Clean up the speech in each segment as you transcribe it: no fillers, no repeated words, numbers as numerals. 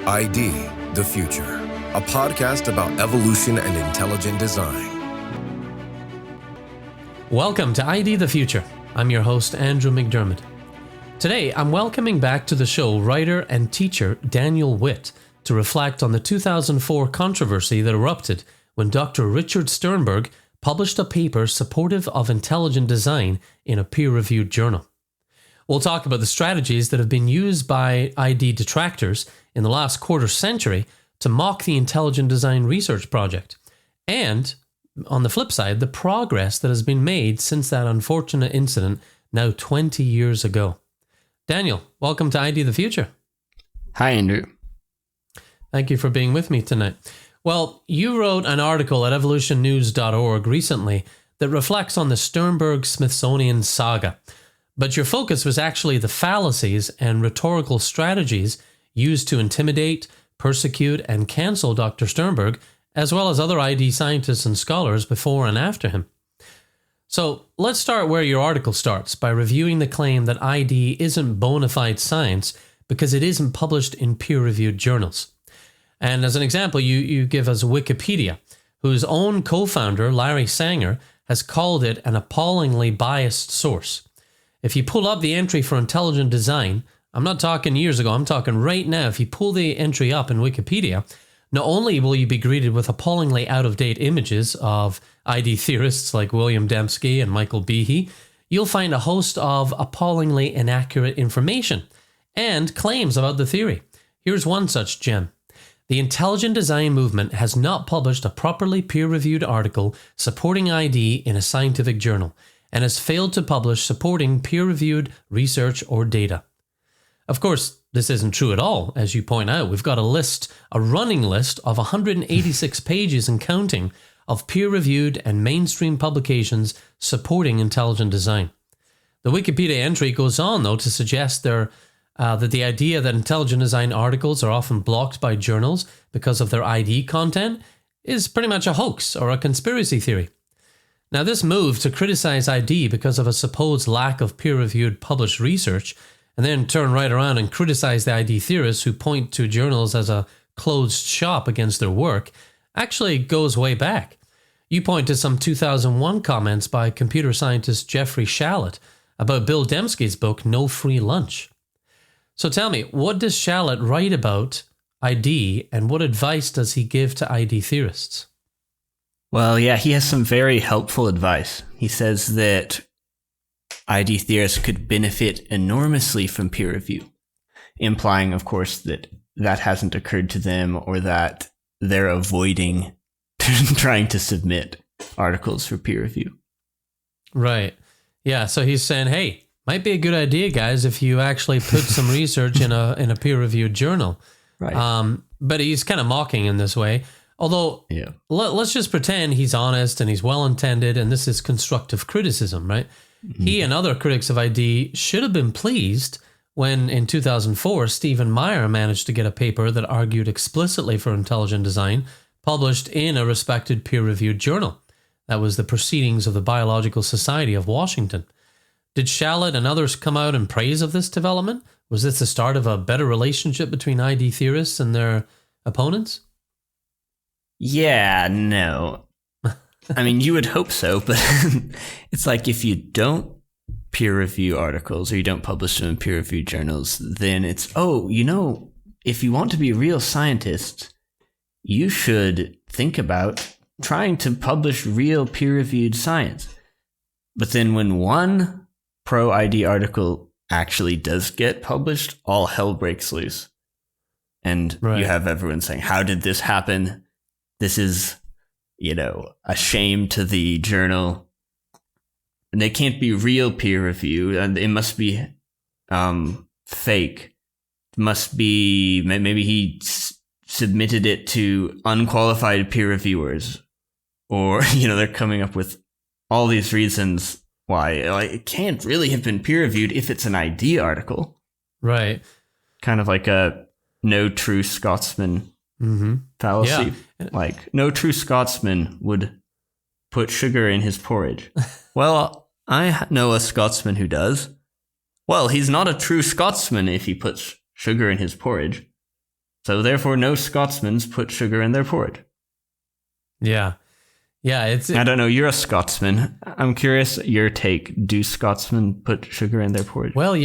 ID, the Future, a podcast about evolution and intelligent design. Welcome to ID the Future. I'm your host, Andrew McDermott. Today, I'm welcoming back to the show writer and teacher Daniel Witt to reflect on the 2004 controversy that erupted when Dr. Richard Sternberg published a paper supportive of intelligent design in a peer-reviewed journal. We'll talk about the strategies that have been used by ID detractors in the last quarter century to mock the intelligent design research project, and on the flip side, the progress that has been made since that unfortunate incident now 20 years ago. Daniel, welcome to ID the Future. Hi, Andrew. Thank you for being with me tonight. Well, you wrote an article at evolutionnews.org recently that reflects on the Sternberg Smithsonian Saga, but your focus was actually the fallacies and rhetorical strategies used to intimidate, persecute, and cancel Dr. Sternberg, as well as other ID scientists and scholars before and after him. So let's start where your article starts, by reviewing the claim that ID isn't bona fide science because it isn't published in peer-reviewed journals. And as an example, you give us Wikipedia, whose own co-founder, Larry Sanger, has called it an appallingly biased source. If you pull up the entry for intelligent design, I'm not talking years ago, I'm talking right now, if you pull the entry up in Wikipedia, not only will you be greeted with appallingly out-of-date images of ID theorists like William Dembski and Michael Behe, you'll find a host of appallingly inaccurate information and claims about the theory. Here's one such gem. The intelligent design movement has not published a properly peer-reviewed article supporting ID in a scientific journal and has failed to publish supporting peer-reviewed research or data. Of course, this isn't true at all. As you point out, we've got a running list of 186 pages and counting of peer-reviewed and mainstream publications supporting intelligent design. The Wikipedia entry goes on, though, to suggest that the idea that intelligent design articles are often blocked by journals because of their ID content is pretty much a hoax or a conspiracy theory. Now, this move to criticize ID because of a supposed lack of peer-reviewed published research, and then turn right around and criticize the ID theorists who point to journals as a closed shop against their work, actually goes way back. You point to some 2001 comments by computer scientist Jeffrey Shalit about Bill Dembski's book, No Free Lunch. So tell me, what does Shalit write about ID, and what advice does he give to ID theorists? Well, yeah, he has some very helpful advice. He says that ID theorists could benefit enormously from peer review, implying, of course, that that hasn't occurred to them or that they're avoiding trying to submit articles for peer review. Right. Yeah, so he's saying, hey, might be a good idea, guys, if you actually put some research in a peer-reviewed journal. Right. But he's kind of mocking in this way. Although, yeah. Let's just pretend he's honest and he's well-intended and this is constructive criticism, right? Mm-hmm. He and other critics of ID should have been pleased when, in 2004, Stephen Meyer managed to get a paper that argued explicitly for intelligent design published in a respected peer-reviewed journal. That was the Proceedings of the Biological Society of Washington. Did Shalit and others come out in praise of this development? Was this the start of a better relationship between ID theorists and their opponents? Yeah, no. I mean, you would hope so, but it's like if you don't peer review articles or you don't publish them in peer reviewed journals, then it's, if you want to be a real scientist, you should think about trying to publish real peer reviewed science. But then when one pro-ID article actually does get published, all hell breaks loose. And You have everyone saying, how did this happen? This is, a shame to the journal. And they can't be real peer review. And it must be fake. It must be, maybe he submitted it to unqualified peer reviewers. Or, they're coming up with all these reasons why it can't really have been peer reviewed if it's an ID article. Right. Kind of like a no true Scotsman fallacy. Yeah. Like, no true Scotsman would put sugar in his porridge. Well, I know a Scotsman who does. Well, he's not a true Scotsman if he puts sugar in his porridge. So therefore, no Scotsmans put sugar in their porridge. Yeah. Yeah, I don't know. You're a Scotsman. I'm curious your take. Do Scotsmen put sugar in their porridge? Well,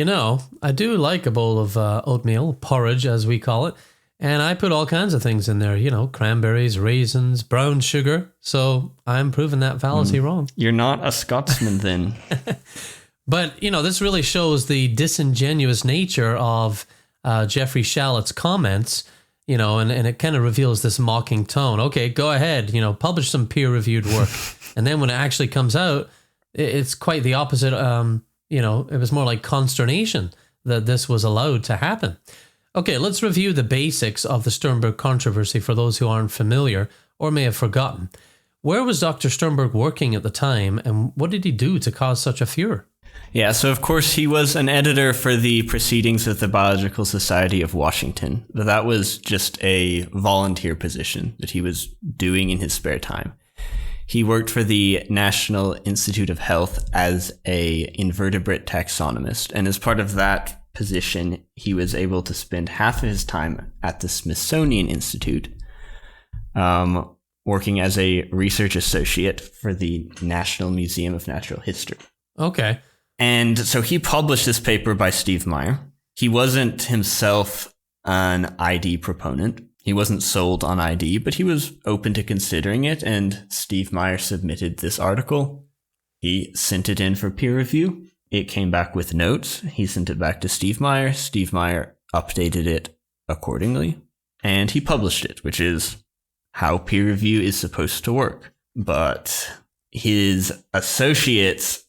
I do like a bowl of oatmeal, porridge as we call it. And I put all kinds of things in there, cranberries, raisins, brown sugar. So I'm proving that fallacy wrong. You're not a Scotsman then. But, this really shows the disingenuous nature of Geoffrey Shallett's comments, and it kind of reveals this mocking tone. Okay, go ahead, publish some peer-reviewed work. And then when it actually comes out, it's quite the opposite. It was more like consternation that this was allowed to happen. Okay, let's review the basics of the Sternberg controversy for those who aren't familiar or may have forgotten. Where was Dr. Sternberg working at the time, and what did he do to cause such a furor? Yeah, so of course he was an editor for the Proceedings of the Biological Society of Washington. But that was just a volunteer position that he was doing in his spare time. He worked for the National Institute of Health as a invertebrate taxonomist, and as part of that position, he was able to spend half of his time at the Smithsonian Institute, working as a research associate for the National Museum of Natural History. Okay. And so he published this paper by Steve Meyer. He wasn't himself an ID proponent. He wasn't sold on ID, but he was open to considering it. And Steve Meyer submitted this article. He sent it in for peer review. It came back with notes. He sent it back to Steve Meyer. Steve Meyer updated it accordingly. And he published it, which is how peer review is supposed to work. But his associates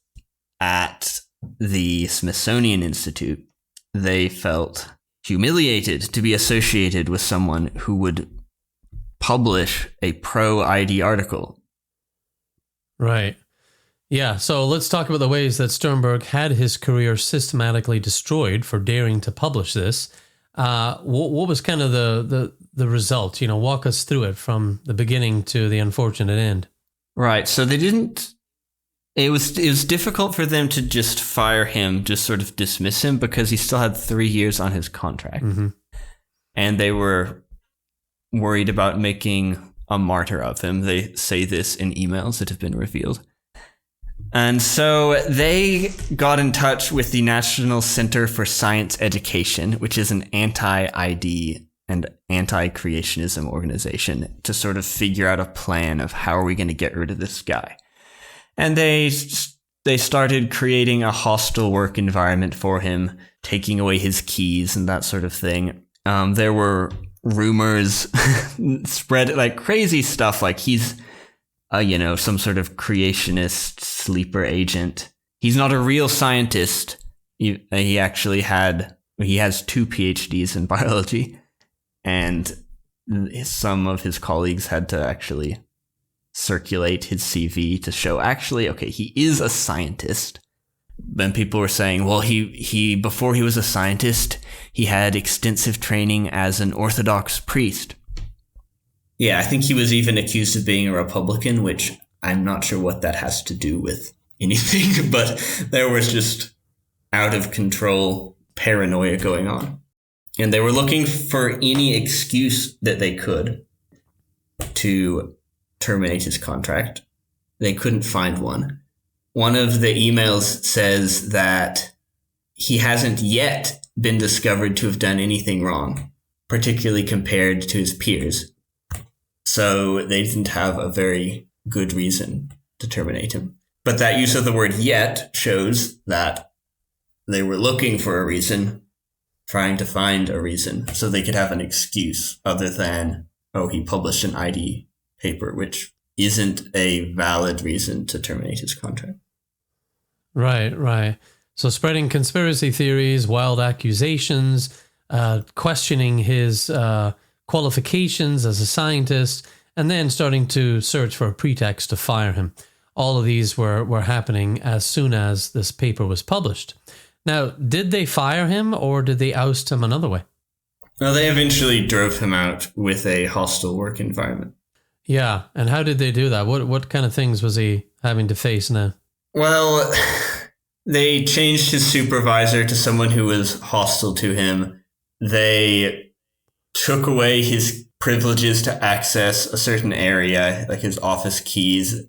at the Smithsonian Institute, they felt humiliated to be associated with someone who would publish a pro-ID article. Right. Yeah, so let's talk about the ways that Sternberg had his career systematically destroyed for daring to publish this. What was kind of the result? Walk us through it from the beginning to the unfortunate end. Right, so they didn't... It was difficult for them to just fire him, just sort of dismiss him, because he still had 3 years on his contract. Mm-hmm. And they were worried about making a martyr of him. They say this in emails that have been revealed. And so they got in touch with the National Center for Science Education, which is an anti-ID and anti-creationism organization, to sort of figure out a plan of how are we going to get rid of this guy. And they started creating a hostile work environment for him, taking away his keys and that sort of thing. There were rumors spread, like crazy stuff, like he's, some sort of creationist sleeper agent. He's not a real scientist. He has 2 PhDs in biology, and some of his colleagues had to actually circulate his CV to show he is a scientist. Then people were saying, well, he before he was a scientist, he had extensive training as an Orthodox priest. Yeah, I think he was even accused of being a Republican, which I'm not sure what that has to do with anything, but there was just out of control paranoia going on. And they were looking for any excuse that they could to terminate his contract. They couldn't find one. One of the emails says that he hasn't yet been discovered to have done anything wrong, particularly compared to his peers. So they didn't have a very good reason to terminate him. But that use of the word yet shows that they were looking for a reason, trying to find a reason, so they could have an excuse other than, he published an ID paper, which isn't a valid reason to terminate his contract. Right. So spreading conspiracy theories, wild accusations, questioning his qualifications as a scientist, and then starting to search for a pretext to fire him. All of these were happening as soon as this paper was published. Now, did they fire him or did they oust him another way? No, they eventually drove him out with a hostile work environment. Yeah, and how did they do that? What kind of things was he having to face now? Well, they changed his supervisor to someone who was hostile to him. They took away his privileges to access a certain area, like his office keys.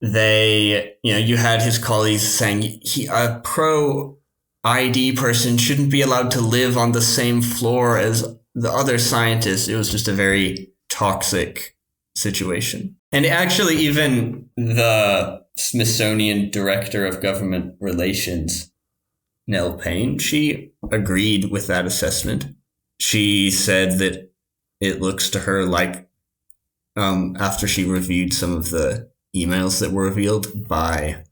You had his colleagues saying a pro ID person shouldn't be allowed to live on the same floor as the other scientists. It was just a very toxic situation. And actually, even the Smithsonian Director of Government Relations, Nell Payne, she agreed with that assessment. She said that it looks to her like, after she reviewed some of the emails that were revealed by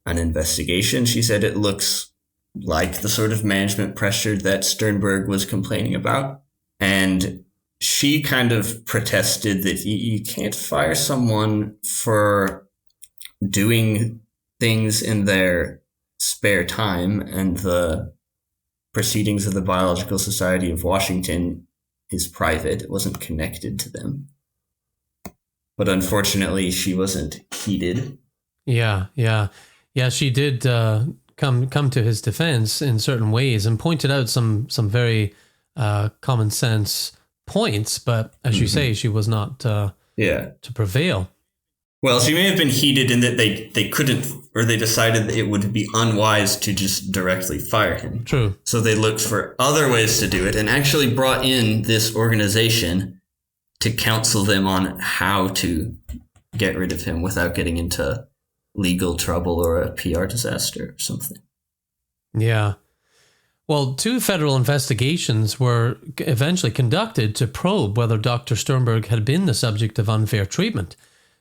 an investigation, she said it looks like the sort of management pressure that Sternberg was complaining about. And she kind of protested that you can't fire someone for doing things in their spare time, and the proceedings of the Biological Society of Washington is private. It wasn't connected to them. But unfortunately, she wasn't heeded. Yeah. She did come to his defense in certain ways and pointed out some very common sense points. But as you say, she was not to prevail. Well, she may have been heated in that they couldn't, or they decided that it would be unwise to just directly fire him. True. So they looked for other ways to do it and actually brought in this organization to counsel them on how to get rid of him without getting into legal trouble or a PR disaster or something. Yeah. Well, 2 federal investigations were eventually conducted to probe whether Dr. Sternberg had been the subject of unfair treatment.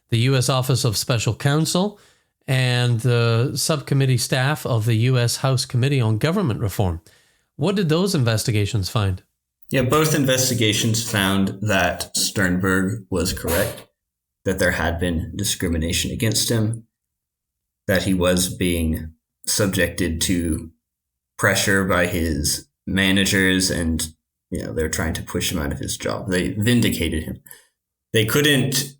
The U.S. Office of Special Counsel and the subcommittee staff of the U.S. House Committee on Government Reform. What did those investigations find? Yeah, both investigations found that Sternberg was correct, that there had been discrimination against him, that he was being subjected to pressure by his managers, and they're trying to push him out of his job. They vindicated him. They couldn't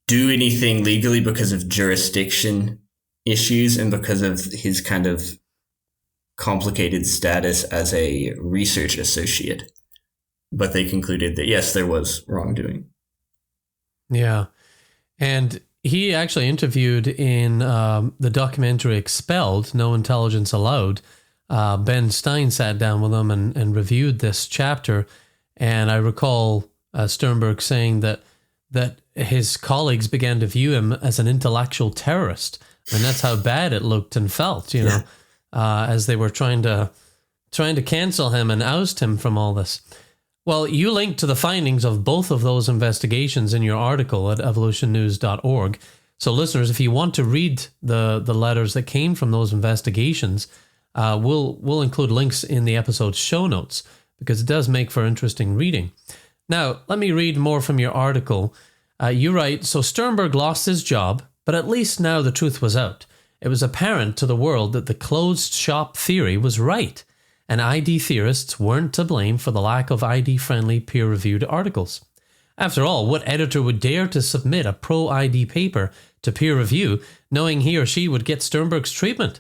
do anything legally because of jurisdiction issues and because of his kind of complicated status as a research associate. But they concluded that, yes, there was wrongdoing. Yeah. And he actually interviewed in the documentary Expelled, No Intelligence Allowed. Ben Stein sat down with him and reviewed this chapter. And I recall Sternberg saying that his colleagues began to view him as an intellectual terrorist. And that's how bad it looked and felt, as they were trying to cancel him and oust him from all this. Well, you linked to the findings of both of those investigations in your article at evolutionnews.org. So listeners, if you want to read the letters that came from those investigations, we'll include links in the episode's show notes because it does make for interesting reading. Now, let me read more from your article. You write, so Sternberg lost his job, but at least now the truth was out. It was apparent to the world that the closed shop theory was right, and ID theorists weren't to blame for the lack of ID-friendly peer-reviewed articles. After all, what editor would dare to submit a pro-ID paper to peer review knowing he or she would get Sternberg's treatment?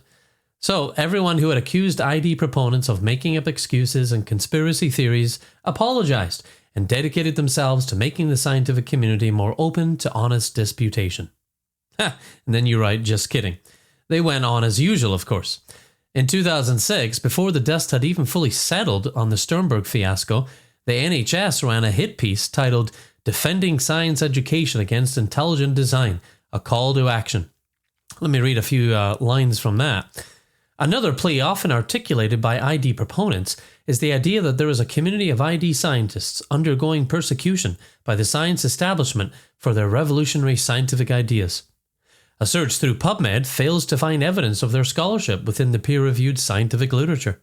So everyone who had accused ID proponents of making up excuses and conspiracy theories apologized and dedicated themselves to making the scientific community more open to honest disputation. And then you write, just kidding. They went on as usual, of course. In 2006, before the dust had even fully settled on the Sternberg fiasco, the NHS ran a hit piece titled Defending Science Education Against Intelligent Design, a Call to Action. Let me read a few lines from that. Another plea often articulated by ID proponents is the idea that there is a community of ID scientists undergoing persecution by the science establishment for their revolutionary scientific ideas. A search through PubMed fails to find evidence of their scholarship within the peer-reviewed scientific literature.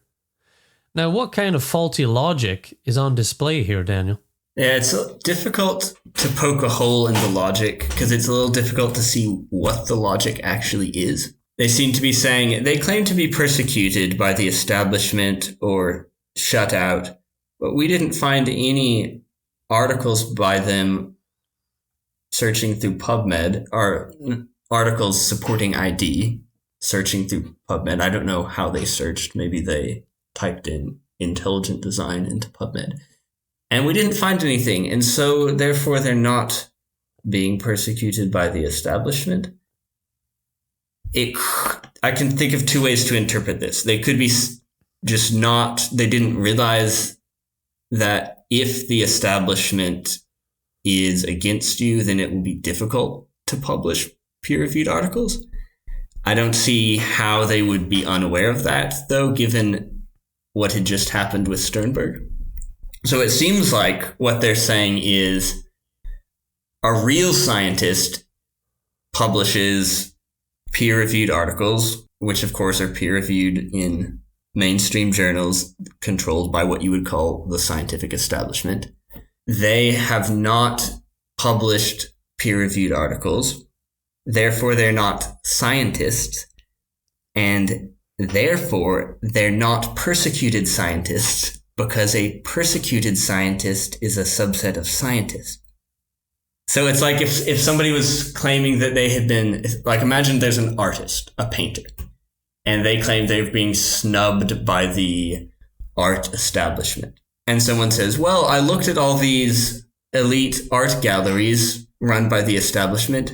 Now, what kind of faulty logic is on display here, Daniel? Yeah, it's difficult to poke a hole in the logic because it's a little difficult to see what the logic actually is. They seem to be saying they claim to be persecuted by the establishment or shut out, but we didn't find any articles by them searching through PubMed or articles supporting ID searching through PubMed. I don't know how they searched. Maybe they typed in intelligent design into PubMed. And we didn't find anything. And so, therefore, they're not being persecuted by the establishment. I can think of two ways to interpret this. They could be just they didn't realize that if the establishment is against you, then it will be difficult to publish peer-reviewed articles. I don't see how they would be unaware of that, though, given what had just happened with Sternberg. So it seems like what they're saying is a real scientist publishes peer-reviewed articles, which of course are peer-reviewed in mainstream journals controlled by what you would call the scientific establishment. They have not published peer-reviewed articles. Therefore, they're not scientists. And therefore, they're not persecuted scientists, because a persecuted scientist is a subset of scientists. So it's like if somebody was claiming that they had been, like, imagine there's an artist, a painter, and they claim they're being snubbed by the art establishment. And someone says, well, I looked at all these elite art galleries run by the establishment,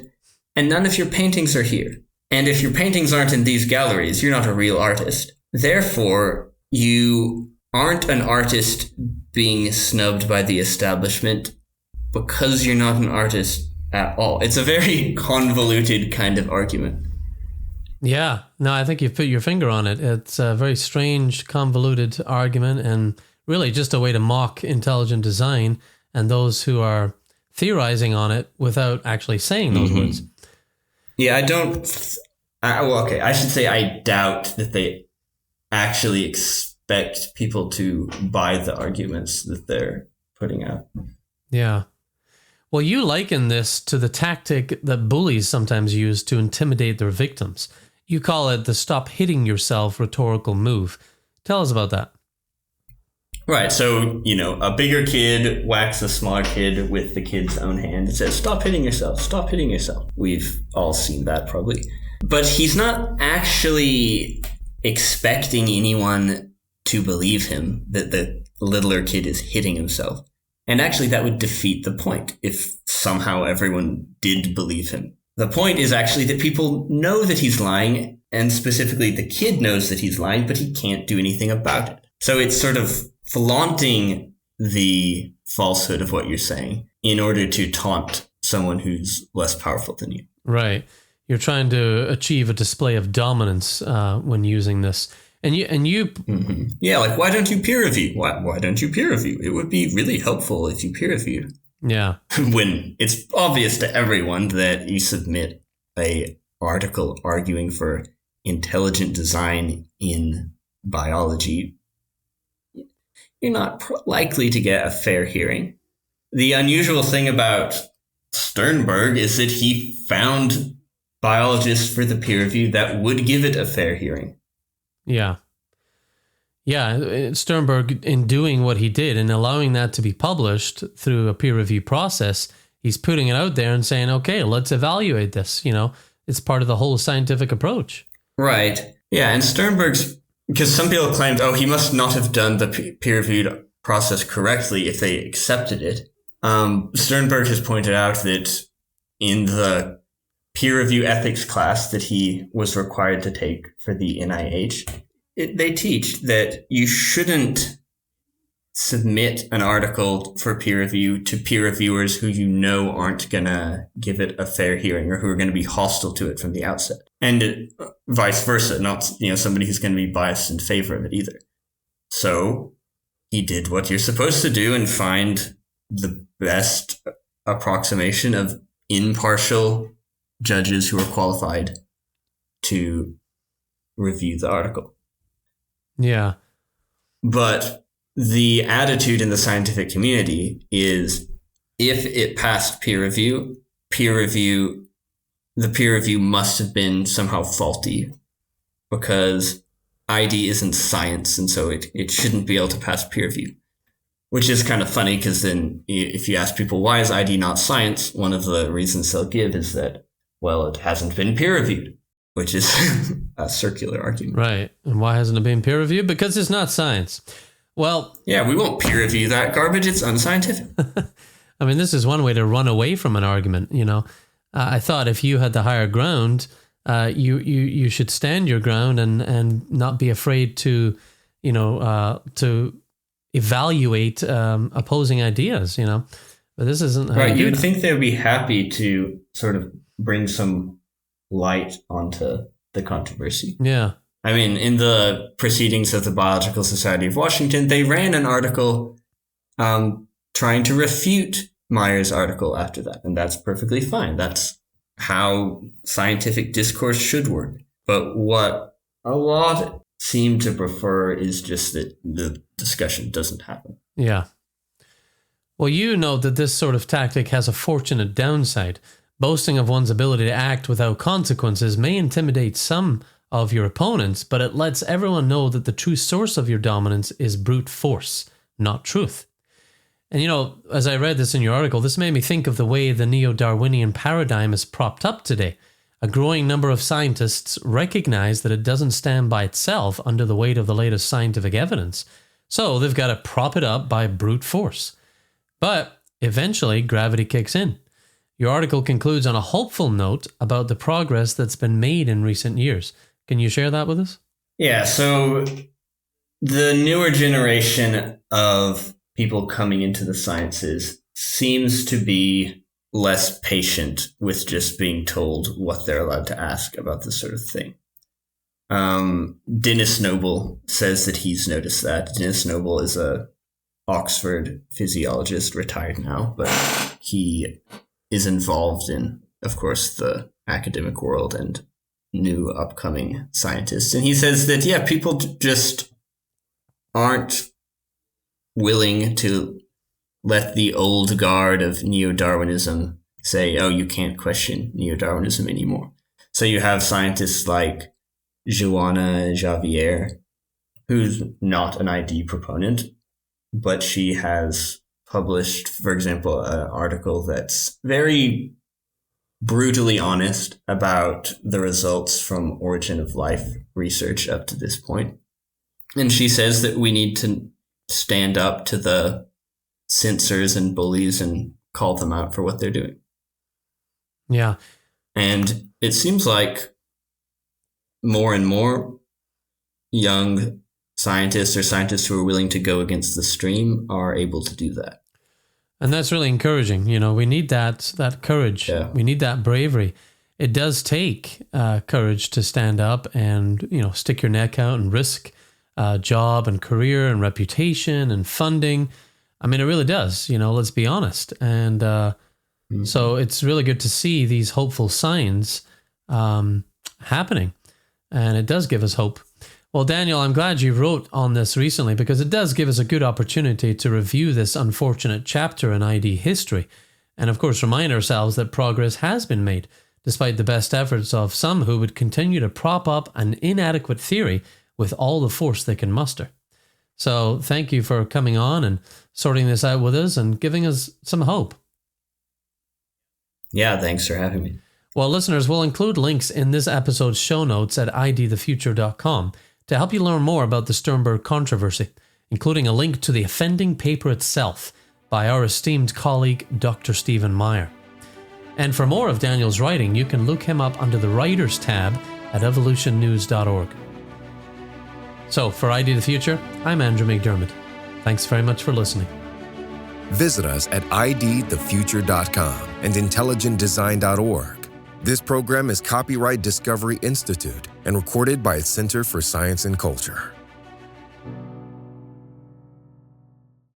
and none of your paintings are here. And if your paintings aren't in these galleries, you're not a real artist. Therefore, you aren't an artist being snubbed by the establishment because you're not an artist at all. It's a very convoluted kind of argument. Yeah, no, I think you've put your finger on it. It's a very strange, convoluted argument, and really just a way to mock intelligent design and those who are theorizing on it without actually saying those words. Yeah, I should say I doubt that they actually expect people to buy the arguments that they're putting out. Yeah. Well, you liken this to the tactic that bullies sometimes use to intimidate their victims. You call it the stop hitting yourself rhetorical move. Tell us about that. Right. So, a bigger kid whacks a smaller kid with the kid's own hand and says, stop hitting yourself, stop hitting yourself. We've all seen that probably. But he's not actually expecting anyone to believe him that the littler kid is hitting himself. And actually, that would defeat the point if somehow everyone did believe him. The point is actually that people know that he's lying, and specifically the kid knows that he's lying, but he can't do anything about it. So it's sort of flaunting the falsehood of what you're saying in order to taunt someone who's less powerful than you. Right. You're trying to achieve a display of dominance when using this. And you Yeah, like, why don't you peer review? Why don't you peer review? It would be really helpful if you peer reviewed. Yeah. When it's obvious to everyone that you submit a article arguing for intelligent design in biology, you're not likely to get a fair hearing. The unusual thing about Sternberg is that he found biologists for the peer review that would give it a fair hearing. Yeah. Yeah, Sternberg, in doing what he did and allowing that to be published through a peer review process, he's putting it out there and saying, okay, let's evaluate this. It's part of the whole scientific approach. Right. Yeah, and Sternberg's, because some people claimed, he must not have done the peer reviewed process correctly if they accepted it. Sternberg has pointed out that in the peer review ethics class that he was required to take for the NIH, they teach that you shouldn't submit an article for peer review to peer reviewers who aren't going to give it a fair hearing or who are going to be hostile to it from the outset. And vice versa, not somebody who's going to be biased in favor of it either. So he did what you're supposed to do and find the best approximation of impartial judges who are qualified to review the article. Yeah. But the attitude in the scientific community is if it passed the peer review must have been somehow faulty because ID isn't science, and so it shouldn't be able to pass peer review. Which is kind of funny because then if you ask people, why is ID not science? One of the reasons they'll give is that, well, it hasn't been peer reviewed, which is a circular argument. Right. And why hasn't it been peer reviewed? Because it's not science. Well, yeah, we won't peer review that garbage. It's unscientific. I mean, this is one way to run away from an argument. I thought if you had the higher ground, you should stand your ground and not be afraid to, to evaluate opposing ideas. But this isn't right. You would think they would be happy to sort of bring some light onto the controversy. Yeah. I mean, in the Proceedings of the Biological Society of Washington, they ran an article trying to refute Meyer's article after that, and that's perfectly fine. That's how scientific discourse should work. But what a lot seem to prefer is just that the discussion doesn't happen. Yeah. Well, you know that this sort of tactic has a fortunate downside. Boasting of one's ability to act without consequences may intimidate some of your opponents, but it lets everyone know that the true source of your dominance is brute force, not truth. And as I read this in your article, this made me think of the way the neo-Darwinian paradigm is propped up today. A growing number of scientists recognize that it doesn't stand by itself under the weight of the latest scientific evidence. So they've got to prop it up by brute force. But eventually, gravity kicks in. Your article concludes on a hopeful note about the progress that's been made in recent years. Can you share that with us? Yeah, so the newer generation of people coming into the sciences seems to be less patient with just being told what they're allowed to ask about this sort of thing. Dennis Noble says that he's noticed that. Dennis Noble is a Oxford physiologist, retired now, but he is involved in, of course, the academic world and new upcoming scientists. And he says that, yeah, people just aren't willing to let the old guard of neo-Darwinism say, oh, you can't question neo-Darwinism anymore. So you have scientists like Joanna Javier, who's not an ID proponent, but she has published, for example, an article that's very brutally honest about the results from origin of life research up to this point. And she says that we need to stand up to the censors and bullies and call them out for what they're doing. Yeah. And it seems like more and more young scientists or scientists who are willing to go against the stream are able to do that. And that's really encouraging. We need that courage. Yeah. We need that bravery. It does take courage to stand up and, stick your neck out and risk job and career and reputation and funding. I mean, it really does, let's be honest. And so it's really good to see these hopeful signs happening. And it does give us hope. Well, Daniel, I'm glad you wrote on this recently because it does give us a good opportunity to review this unfortunate chapter in ID history. And of course, remind ourselves that progress has been made, despite the best efforts of some who would continue to prop up an inadequate theory with all the force they can muster. So thank you for coming on and sorting this out with us and giving us some hope. Yeah, thanks for having me. Well, listeners, we'll include links in this episode's show notes at idthefuture.com to help you learn more about the Sternberg controversy, including a link to the offending paper itself by our esteemed colleague, Dr. Stephen Meyer. And for more of Daniel's writing, you can look him up under the Writers tab at evolutionnews.org. So, for ID the Future, I'm Andrew McDermott. Thanks very much for listening. Visit us at idthefuture.com and intelligentdesign.org. This program is copyright Discovery Institute and recorded by its Center for Science and Culture.